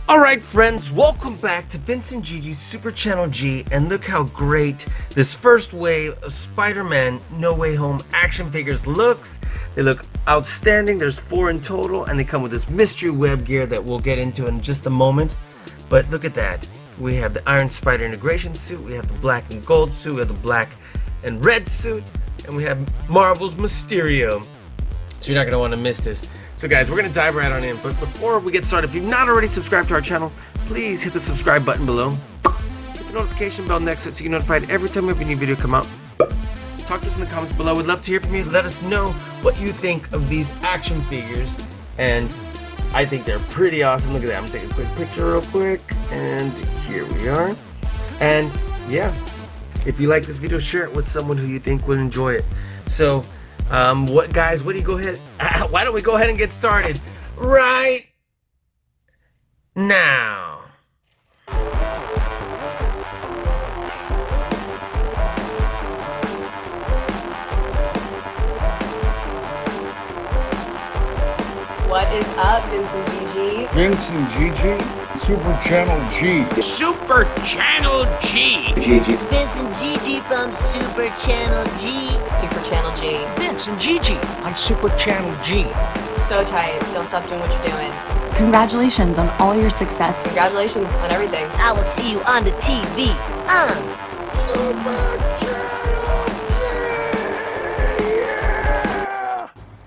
Alright friends, welcome back to Vince and Gigi's Super Channel G, and look how great this first wave of Spider-Man No Way Home action figures looks. They look outstanding. There's 4 in total, and they come with this mystery web gear that we'll get into in just a moment. But look at that. We have the Iron Spider integration suit, we have the black and gold suit, we have the black and red suit, and we have Marvel's Mysterio. So you're not going to want to miss this. So guys, we're going to dive right on in, but before we get started, if you've not already subscribed to our channel, please hit the subscribe button below. Hit the notification bell next to it so you get notified every time we have a new video come out. Talk to us in the comments below. We'd love to hear from you. Let us know what you think of these action figures, and I think they're pretty awesome. Look at that. I'm going to take a quick picture real quick, and here we are. And yeah, if you like this video, share it with someone who you think would enjoy it. So what do you go ahead? Why don't we go ahead and get started right now? What is up, Vince and Gigi? Vince and Gigi, Super Channel G. Super Channel G. Gigi. Vince and Gigi from Super Channel G. Super Channel G. Vince and Gigi on Super Channel G. So tight. Don't stop doing what you're doing. Congratulations on all your success. Congratulations on everything. I will see you on the TV on Super Channel G.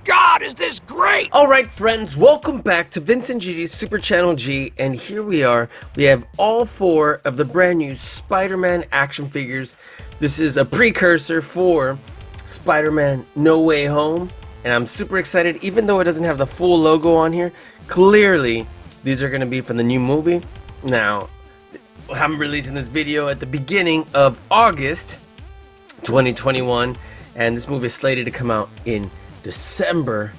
God, is this great? Alright friends, welcome back to Vince and Gigi's Super Channel G, and here we are. We have all 4 of the brand new Spider-Man action figures. This is a precursor for Spider-Man No Way Home, and I'm super excited. Even though it doesn't have the full logo on here, clearly these are going to be from the new movie. Now, I'm releasing this video at the beginning of August 2021, and this movie is slated to come out in December,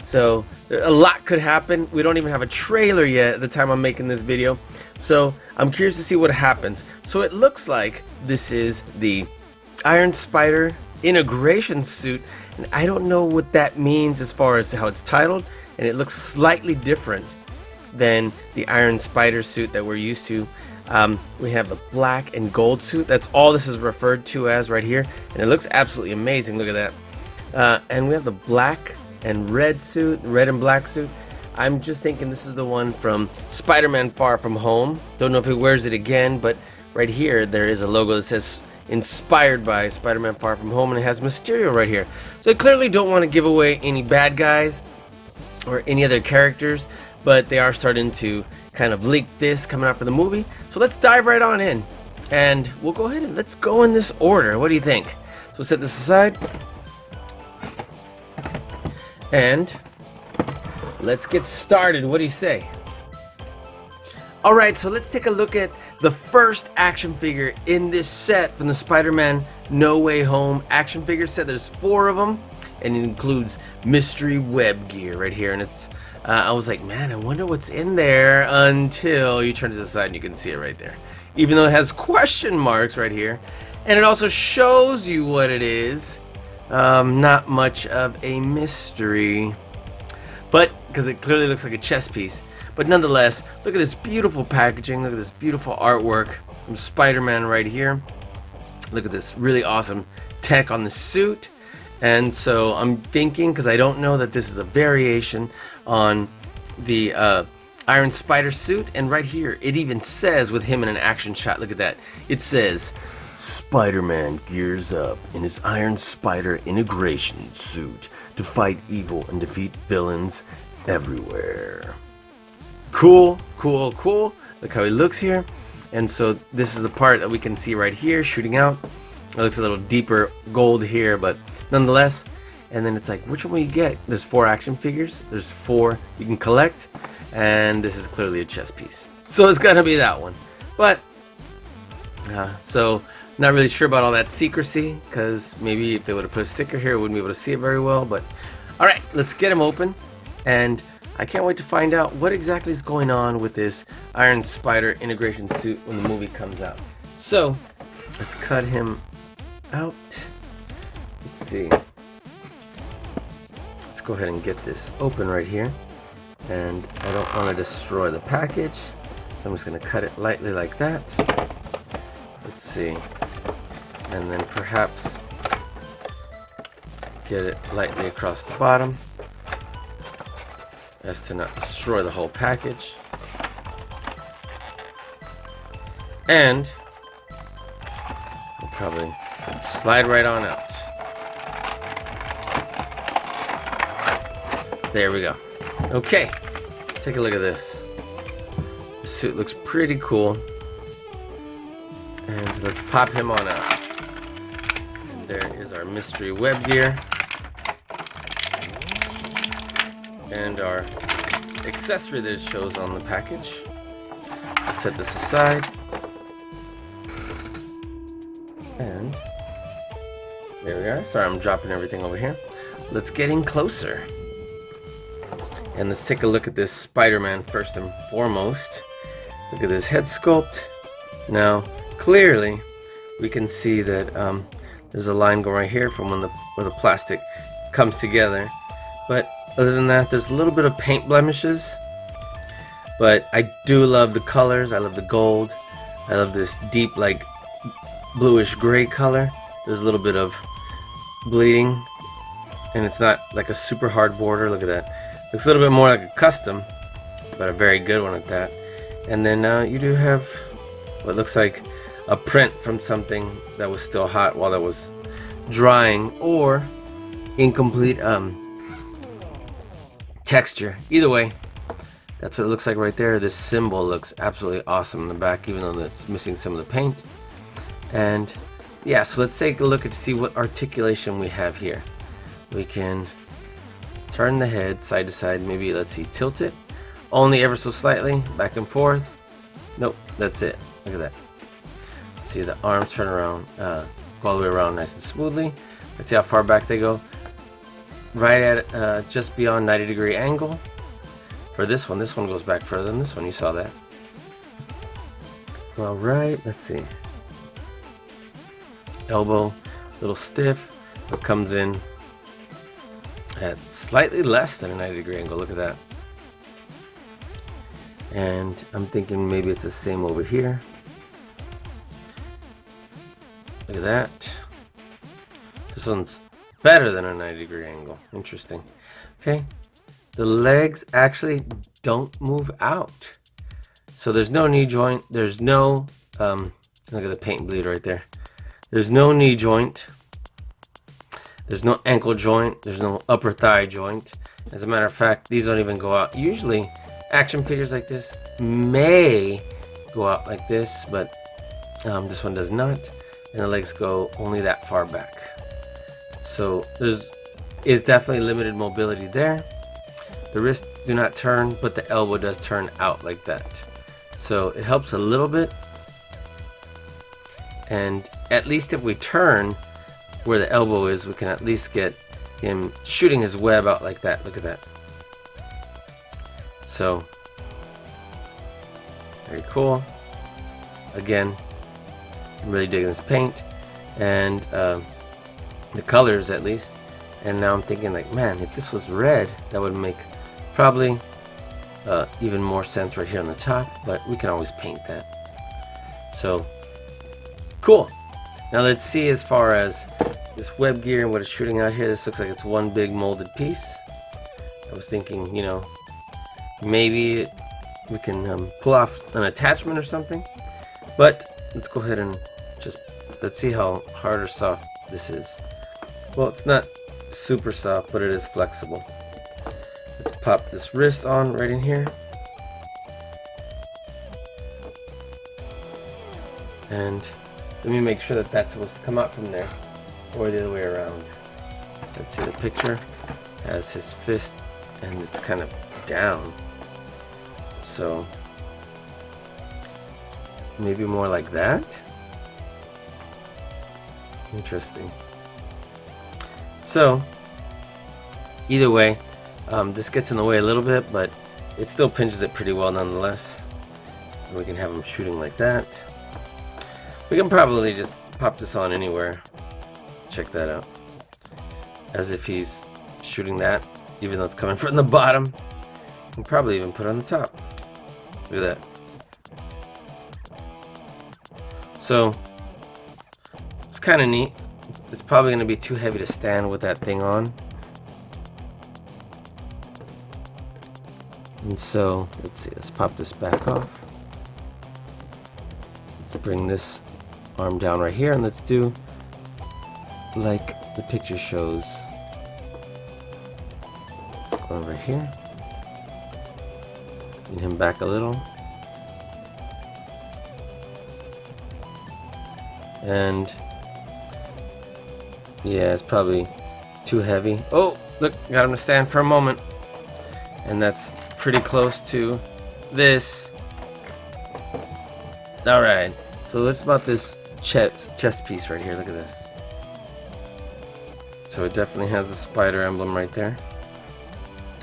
so a lot could happen. We don't even have a trailer yet at the time I'm making this video, so I'm curious to see what happens. So it looks like this is the Iron Spider integration suit, and I don't know what that means as far as how it's titled, and it looks slightly different than the Iron Spider suit that we're used to. We have the black and gold suit. That's all this is referred to as right here, and it looks absolutely amazing. Look at that. And we have the black and red suit, red and black suit. I'm just thinking this is the one from Spider-Man Far From Home. Don't know if he wears it again, but right here there is a logo that says inspired by Spider-Man Far From Home, and it has Mysterio right here. So they clearly don't want to give away any bad guys or any other characters, but they are starting to kind of leak this coming out for the movie. So let's dive right on in, and we'll go ahead and let's go in this order. What do you think? So set this aside. And let's get started. What do you say? Alright, so let's take a look at the first action figure in this set from the Spider-Man No Way Home action figure set. There's 4 of them, and it includes mystery web gear right here. And it's I was like, man, I wonder what's in there, until you turn to the side and you can see it right there. Even though it has question marks right here, and it also shows you what it is. Not much of a mystery, but because it clearly looks like a chess piece. But nonetheless, look at this beautiful packaging. Look at this beautiful artwork from Spider-Man right here. Look at this really awesome tech on the suit. And so I'm thinking, because I don't know, that this is a variation on the Iron Spider suit. And right here, it even says with him in an action shot, look at that. It says, Spider-Man gears up in his Iron Spider integration suit to fight evil and defeat villains everywhere. Cool, cool, cool. Look how he looks here. And so this is the part that we can see right here shooting out. It looks a little deeper gold here, but nonetheless. And then it's like, which one will you get? There's 4 action figures. There's 4 you can collect. And this is clearly a chess piece. So it's gonna be that one. But, so not really sure about all that secrecy, because maybe if they would have put a sticker here, we wouldn't be able to see it very well. But alright, let's get him open, and I can't wait to find out what exactly is going on with this Iron Spider integration suit when the movie comes out. So let's cut him out. Let's see. Let's go ahead and get this open right here. And I don't want to destroy the package. I'm just going to cut it lightly like that. Let's see. And then perhaps get it lightly across the bottom as to not destroy the whole package. And we'll probably slide right on out. There we go. Okay, take a look at this. The suit looks pretty cool. And let's pop him on out. And there is our mystery web gear. And our accessory that it shows on the package. I'll set this aside. And there we are. Sorry, I'm dropping everything over here. Let's get in closer. And let's take a look at this Spider-Man first and foremost. Look at this head sculpt. Now, clearly, we can see that there's a line going right here from where the plastic comes together. But other than that, there's a little bit of paint blemishes. But I do love the colors. I love the gold. I love this deep, like, bluish gray color. There's a little bit of bleeding. And it's not like a super hard border. Look at that. Looks a little bit more like a custom, but a very good one at that. And then you do have what looks like a print from something that was still hot while that was drying, or incomplete texture. Either way, that's what it looks like right there. This symbol looks absolutely awesome in the back, even though it's missing some of the paint. And yeah, so let's take a look and see what articulation we have here. We can turn the head side to side, maybe, let's see, tilt it only ever so slightly, back and forth. Nope, that's it. Look at that. See the arms turn around, go all the way around nice and smoothly. Let's see how far back they go. Right at just beyond 90-degree angle. For this one goes back further than this one. You saw that. All right, let's see. Elbow, a little stiff, but comes in at slightly less than a 90-degree angle. Look at that. And I'm thinking maybe it's the same over here. Look at that. This one's better than a 90-degree angle. Interesting. Okay. The legs actually don't move out. So there's no knee joint. There's no, look at the paint bleed right there. There's no knee joint. There's no ankle joint. There's no upper thigh joint. As a matter of fact, these don't even go out. Usually, action figures like this may go out like this, but this one does not. And the legs go only that far back. So is definitely limited mobility there. The wrists do not turn, but the elbow does turn out like that. So it helps a little bit. And at least if we turn where the elbow is, we can at least get him shooting his web out like that. Look at that. So very cool. Again, I'm really digging this paint and the colors at least. And now I'm thinking, like, man, if this was red, that would make probably even more sense right here on the top, but we can always paint that. So cool. Now let's see, as far as this web gear and what it's shooting out here, this looks like it's one big molded piece. I was thinking, you know, maybe we can pull off an attachment or something, but let's go ahead and just, let's see how hard or soft this is. Well, it's not super soft, but it is flexible. Let's pop this wrist on right in here. And let me make sure that that's supposed to come out from there, or the other way around. Let's see, the picture has his fist and it's kind of down. So maybe more like that. Interesting. So either way, this gets in the way a little bit, but it still pinches it pretty well nonetheless. We can have him shooting like that. We can probably just pop this on anywhere. Check that out. As if he's shooting that, even though it's coming from the bottom. We can probably even put it on the top. Look at that. So it's kind of neat. It's probably going to be too heavy to stand with that thing on. And so, let's see, let's pop this back off. Let's bring this arm down right here, and let's do like the picture shows. Let's go over here. Lean him back a little. And yeah, it's probably too heavy. Oh, look, got him to stand for a moment. And that's pretty close to this. Alright, so let's about this chest piece right here. Look at this. So it definitely has the spider emblem right there.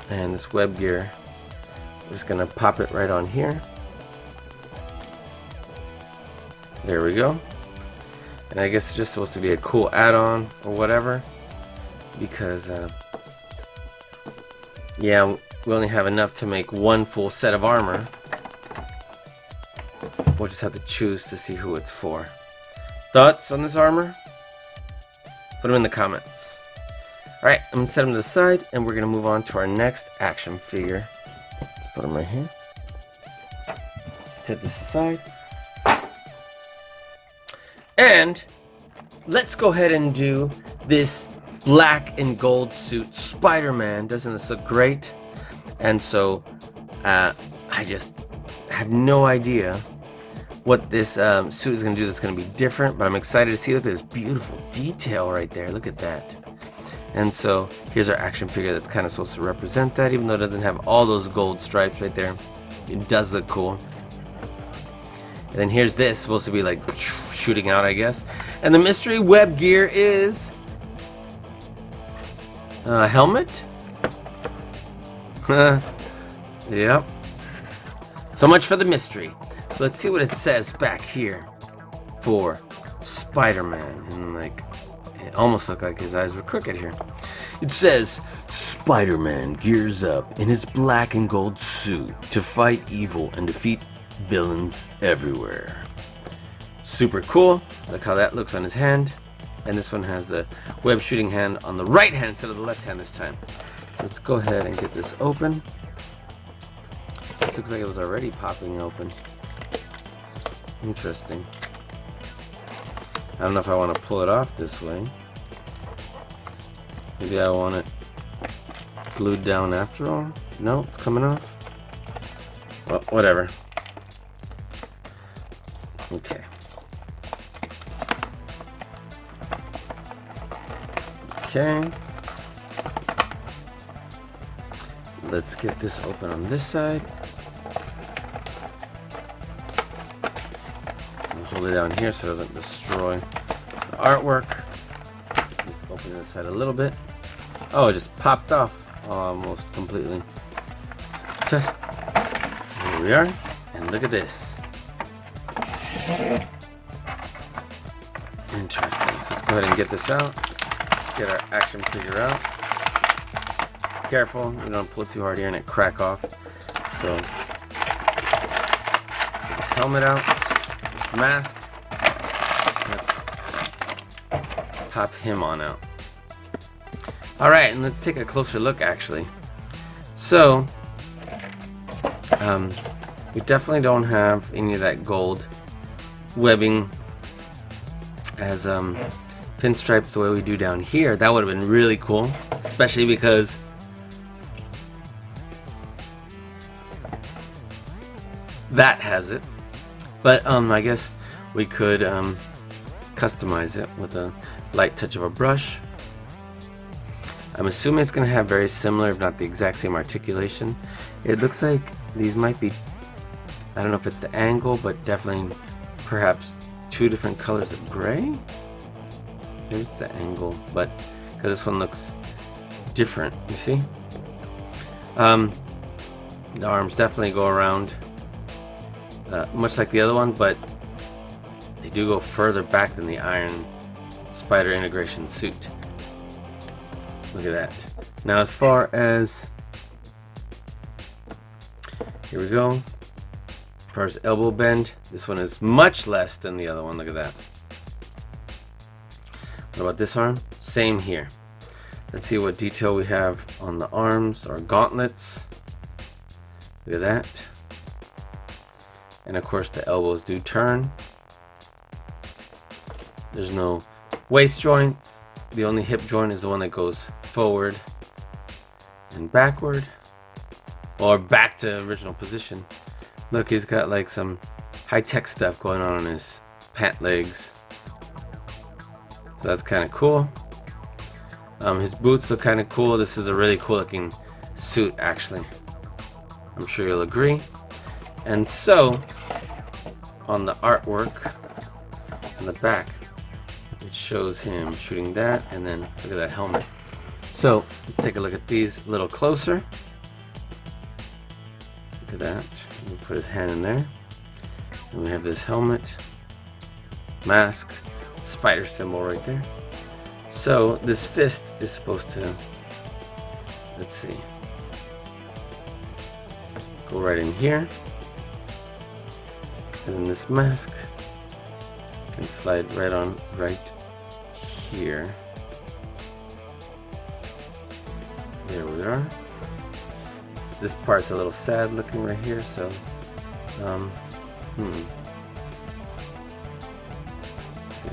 And this web gear, we're just gonna pop it right on here. There we go. And I guess it's just supposed to be a cool add-on or whatever, because yeah, we only have enough to make one full set of armor. We'll just have to choose to see who it's for. Thoughts on this armor? Put them in the comments. Alright, I'm going to set them to the side, and we're going to move on to our next action figure. Let's put them right here. Set this aside. And let's go ahead and do this black and gold suit Spider-Man. Doesn't this look great? And so I just have no idea what this suit is going to do that's going to be different, but I'm excited to see. Look at this beautiful detail right there. Look at that. And so here's our action figure that's kind of supposed to represent that, even though it doesn't have all those gold stripes right there. It does look cool. And then here's this, supposed to be like shooting out, I guess. And the mystery web gear is a helmet. Yep. So much for the mystery. So let's see what it says back here for Spider-Man. And like, it almost looked like his eyes were crooked here. It says, Spider-Man gears up in his black and gold suit to fight evil and defeat villains everywhere. Super cool. Look how that looks on his hand. And this one has the web shooting hand on the right hand instead of the left hand this time. Let's go ahead and get this open. This looks like it was already popping open. Interesting. I don't know if I want to pull it off this way. Maybe I want it glued down after all. No, it's coming off. Well, whatever. Okay. Okay. Let's get this open on this side. I'll hold it down here so it doesn't destroy the artwork. Just open this side a little bit. Oh, it just popped off almost completely. So, here we are. And look at this. Interesting. So let's go ahead and get this out. Get our action figure out. Careful, you don't pull it too hard here and it crack off. So, get this helmet out, this mask. Let's pop him on out. Alright, and let's take a closer look actually. So, we definitely don't have any of that gold webbing as pinstripes the way we do down here. That would have been really cool, especially because that has it. But I guess we could customize it with a light touch of a brush. I'm assuming it's going to have very similar, if not the exact same articulation. It looks like these might be, I don't know if it's the angle, but definitely perhaps two different colors of gray. Maybe it's the angle, but because this one looks different, you see? The arms definitely go around much like the other one, but they do go further back than the Iron Spider integration suit. Look at that. Now as far as, here we go. far as elbow bend, this one is much less than the other one. Look at that. What about this arm? Same here. Let's see what detail we have on the arms or gauntlets. Look at that. And of course the elbows do turn. There's no waist joints. The only hip joint is the one that goes forward and backward, or back to original position. Look, he's got like some high-tech stuff going on his pant legs. So that's kind of cool. His boots look kind of cool. This is a really cool looking suit, actually. I'm sure you'll agree. And so, on the artwork on the back, it shows him shooting that, and then look at that helmet. So, let's take a look at these a little closer. Look at that. We'll put his hand in there. And we have this helmet, mask, spider symbol right there. So this fist is supposed to, let's see, go right in here. And then this mask can slide right on right here. There we are. This part's a little sad looking right here, so let's see.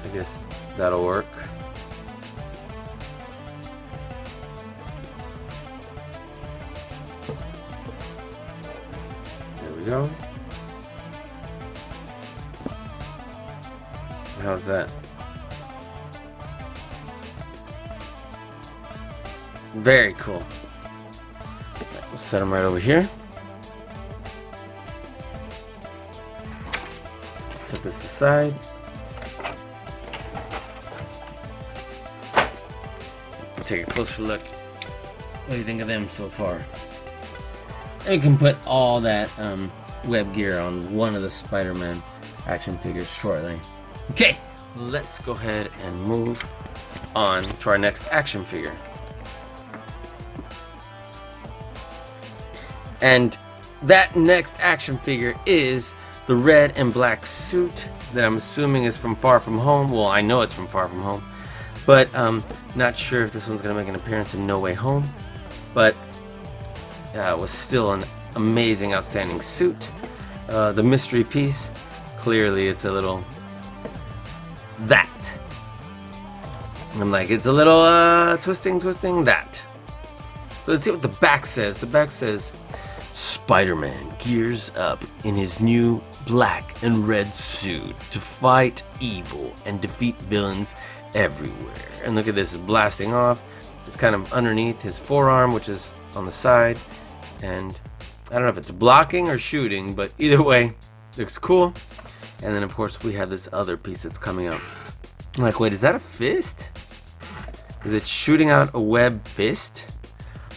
I guess that'll work. There we go. How's that? Very cool. We'll set them right over here. Set this aside. Take a closer look. What do you think of them so far? And you can put all that web gear on one of the Spider-Man action figures shortly. Okay, let's go ahead and move on to our next action figure. And that next action figure is the red and black suit that I'm assuming is from Far From Home. Well, I know it's from Far From Home, but not sure if this one's gonna make an appearance in No Way Home. But it was still an amazing, outstanding suit. The mystery piece, clearly it's a little that. I'm like, it's a little twisting that. So let's see what the back says. The back says, Spider-Man gears up in his new black and red suit to fight evil and defeat villains everywhere. And look at this, it's blasting off. It's kind of underneath his forearm, which is on the side. And I don't know if it's blocking or shooting, but either way, looks cool. And then of course we have this other piece that's coming up. I'm like, wait, is that a fist? Is it shooting out a web fist?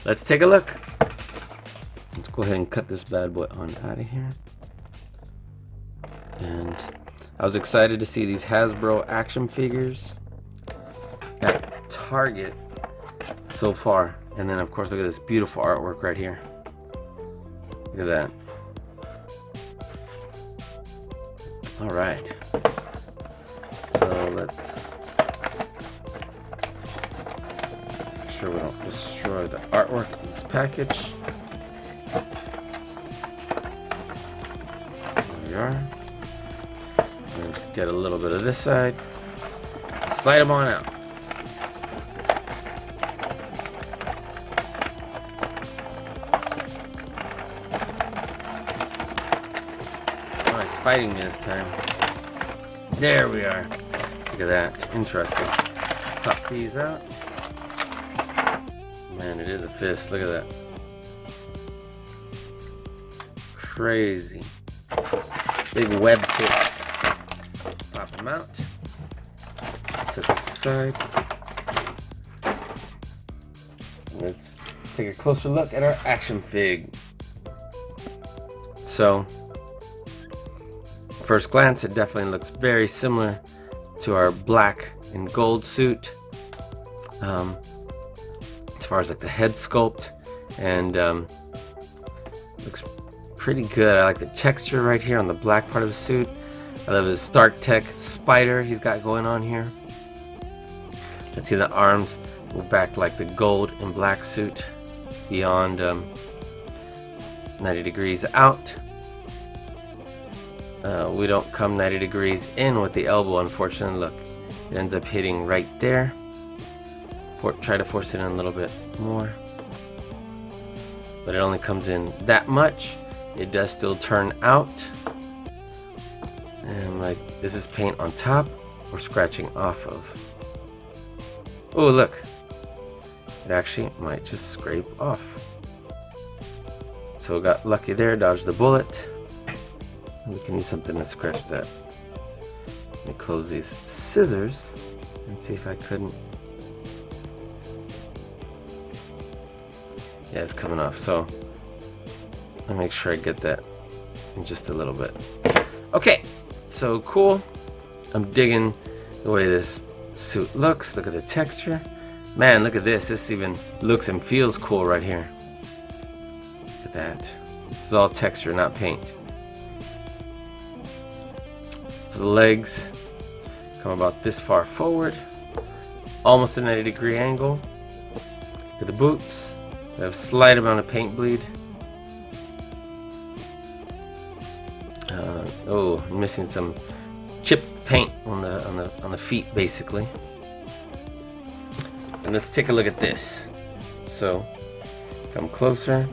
Let's take a look. Let's go ahead and cut this bad boy on out of here. And I was excited to see these Hasbro action figures at Target so far. And then of course look at this beautiful artwork right here. Look at that. Alright. So let's make sure we don't destroy the artwork in this package. There we are. And just get a little bit of this side. Slide them on out. Oh, he's fighting me this time. There we are. Look at that. Interesting. Pop these out. Man, it is a fist. Look at that. Crazy. Big web fist. Pop them out. Set this aside. Let's take a closer look at our action fig. So, first glance, it definitely looks very similar to our black and gold suit. As far as like the head sculpt and Looks pretty good. I like the texture right here on the black part of the suit. I love his Stark Tech spider he's got going on here. Let's see the arms move back like the gold and black suit beyond 90 degrees out. We don't come 90 degrees in with the elbow, unfortunately. Look, it ends up hitting right there. Try to force it in a little bit more, but it only comes in that much. It does still turn out. And like, is this paint on top or scratching off of? Oh, look, it actually might just scrape off. So got lucky there, dodged the bullet. We can use something to scratch that. Let me close these scissors and see if I couldn't. Yeah, it's coming off. So I'll make sure I get that in just a little bit. Okay, so cool. I'm digging the way this suit looks. Look at the texture. Man, look at this. This even looks and feels cool right here. Look at that. This is all texture, not paint. So the legs come about this far forward, almost a 90-degree angle. Look at the boots. They have a slight amount of paint bleed. Oh, I'm missing some chipped paint on the feet, basically. And let's take a look at this. So, come closer.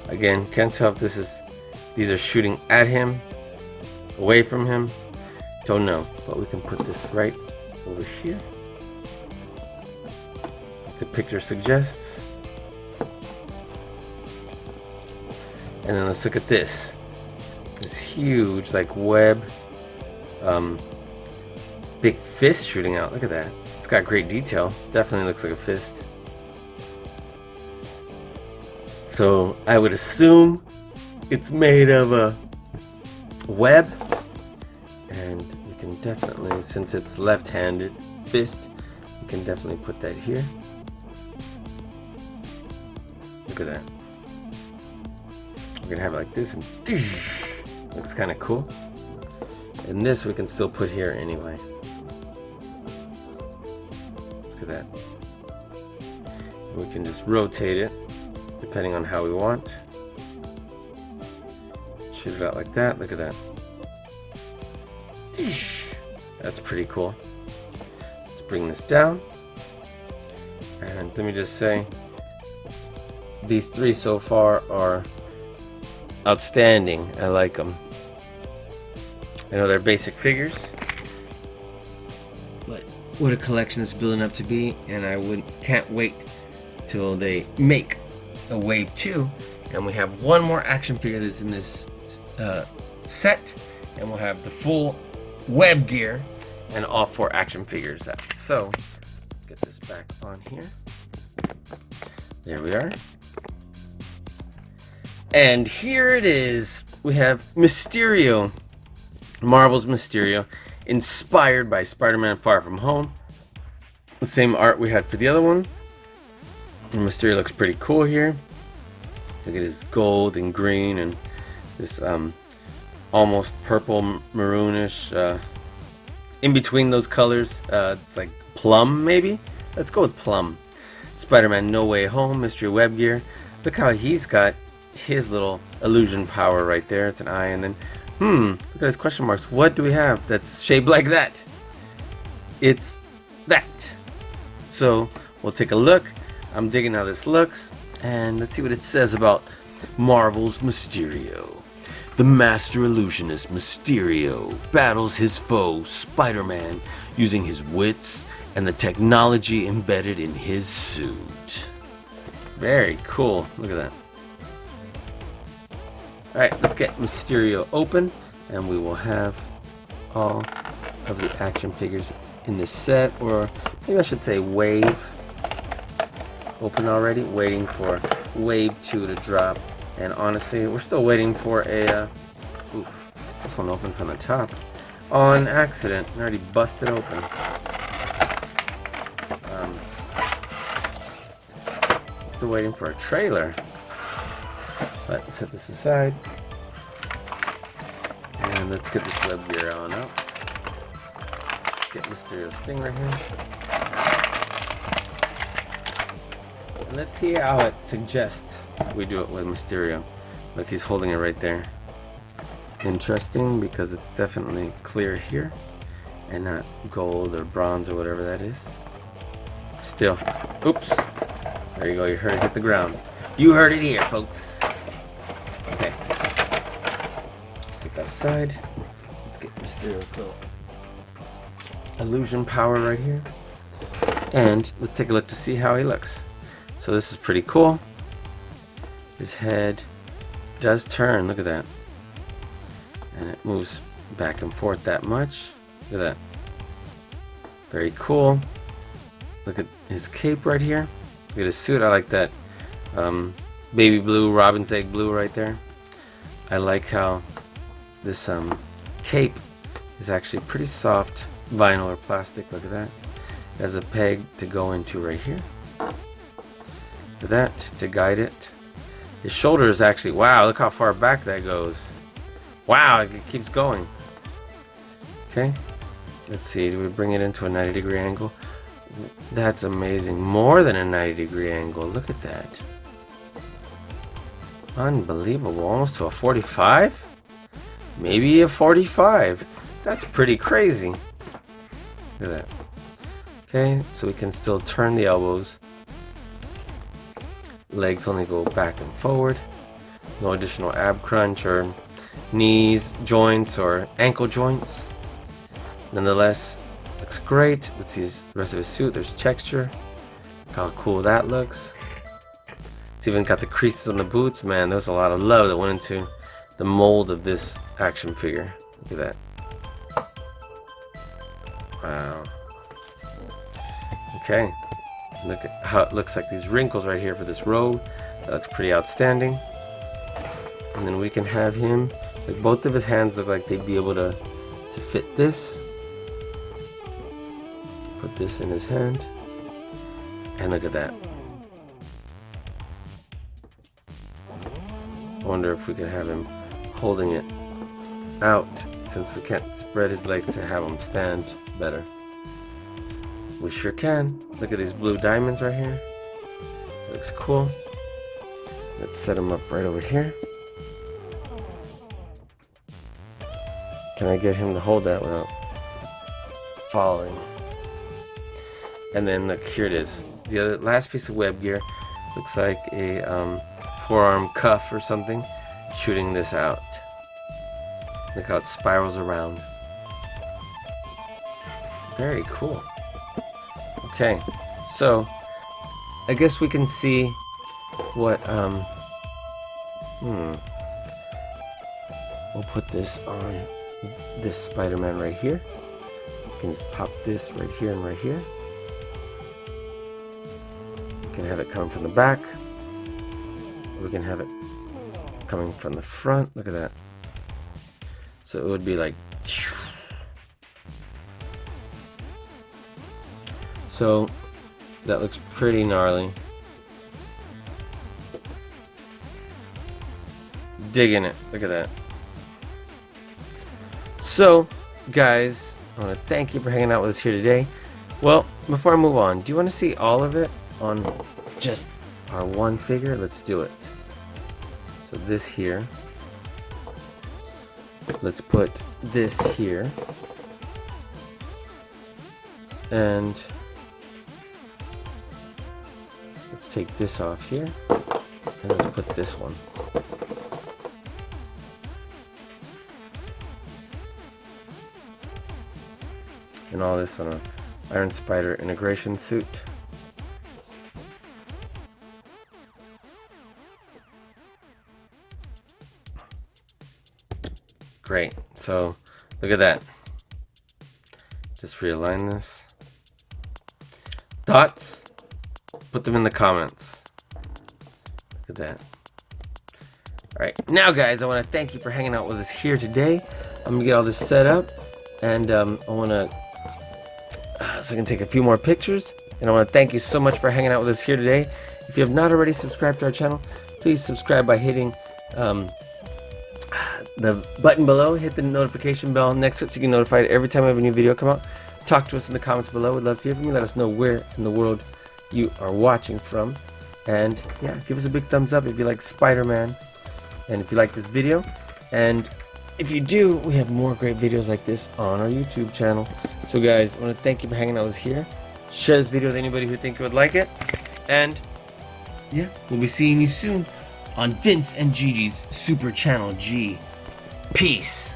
Again, can't tell if these are shooting at him, away from him. Don't know, but we can put this right over here, like the picture suggests. And then let's look at this. This huge, like, web, big fist shooting out. Look at that. It's got great detail. Definitely looks like a fist. So I would assume it's made of a web, and you can definitely, since it's left-handed fist, you can definitely put that here. Look at that. We're gonna have it like this, and looks kind of cool. And this we can still put here anyway. Look at that. We can just rotate it depending on how we want. Shoot it out like that. Look at that. That's pretty cool. Let's bring this down. And let me just say, these three so far are outstanding. I like them. I know they're basic figures, but what a collection is building up to be, and I can't wait till they make a wave 2, and we have one more action figure that's in this set, and we'll have the full web gear and all 4 action figures out. So get this back on here. There we are. And here it is. We have Mysterio, Marvel's Mysterio, inspired by Spider-Man Far From Home. The same art we had for the other one. And Mysterio looks pretty cool here. Look at his gold and green and this almost purple maroonish in between those colors. It's like plum, maybe? Let's go with plum. Spider-Man No Way Home, Mysterio web gear. Look how he's got his little illusion power right there. It's an eye, and then look at his question marks. What do we have that's shaped like that? It's that. So we'll take a look. I'm digging how this looks, and let's see what it says about Marvel's Mysterio. The master illusionist Mysterio battles his foe Spider-Man using his wits and the technology embedded in his suit. Very cool. Look at that. Alright, let's get Mysterio open, and we will have all of the action figures in this set, or maybe I should say wave. Open already, waiting for wave 2 to drop. And honestly, we're still waiting for a, this one opened from the top. On accident, I already busted open. Still waiting for a trailer. But set this aside. And let's get this web gear on up. Get Mysterio's thing right here. And let's see how it suggests we do it with Mysterio. Look, he's holding it right there. Interesting, because it's definitely clear here and not gold or bronze or whatever that is. Still, oops, there you go, you heard it hit the ground. You heard it here, folks. Okay, let's take that aside. Let's get Mysterio's little illusion power right here, and let's take a look to see how he looks. So this is pretty cool. His head does turn, look at that. And it moves back and forth that much. Look at that. Very cool. Look at his cape right here. Look at his suit. I like that baby blue, robin's egg blue right there. I like how this cape is actually pretty soft vinyl or plastic. Look at that. It has a peg to go into right here. Look at that, to guide it. His shoulder is actually, wow, look how far back that goes. Wow, it keeps going. Okay, let's see, do we bring it into a 90-degree angle? That's amazing, more than a 90-degree angle, look at that. Unbelievable, almost to a 45? Maybe a 45. That's pretty crazy. Look at that. Okay, so we can still turn the elbows. Legs only go back and forward. No additional ab crunch or knees, joints, or ankle joints. Nonetheless, looks great. Let's see the rest of his suit. There's texture. Look how cool that looks. It's even got the creases on the boots. Man, there's a lot of love that went into the mold of this action figure. Look at that. Wow. Okay. Look at how it looks like these wrinkles right here for this robe. That looks pretty outstanding. And then we can have him, like both of his hands look like they'd be able to fit this. Put this in his hand. And look at that. I wonder if we could have him holding it out, since we can't spread his legs to have him stand better. We sure can. Look at these blue diamonds right here. Looks cool. Let's set him up right over here. Can I get him to hold that without falling? And then look, here it is. The other last piece of web gear looks like a forearm cuff or something, shooting this out. Look how it spirals around. Very cool. Okay, so I guess we can see what we'll put this on this Spider-Man right here. We can just pop this right here and right here. We can have it come from the back. We can have it coming from the front. Look at that. So it would be like, so that looks pretty gnarly. Digging it. Look at that. So, guys, I want to thank you for hanging out with us here today. Well, before I move on, do you want to see all of it on just our one figure? Let's do it. So this here. Let's put this here. And let's take this off here. And let's put this one. And all this on a Iron Spider integration suit. Great. So look at that. Just realign this. Thoughts? Put them in the comments. Look at that. Alright, now guys, I want to thank you for hanging out with us here today. I'm going to get all this set up, and I want to so I can take a few more pictures. And I want to thank you so much for hanging out with us here today. If you have not already subscribed to our channel, please subscribe by hitting the button below, hit the notification bell next to it so you get notified every time I have a new video come out. Talk to us in the comments below. We'd love to hear from you. Let us know where in the world you are watching from. And yeah, give us a big thumbs up if you like Spider-Man and if you like this video. And if you do, we have more great videos like this on our YouTube channel. So guys, I want to thank you for hanging out with us here. Share this video with anybody who think would like it. And yeah, we'll be seeing you soon on Vince and Gigi's Super Channel G. Peace.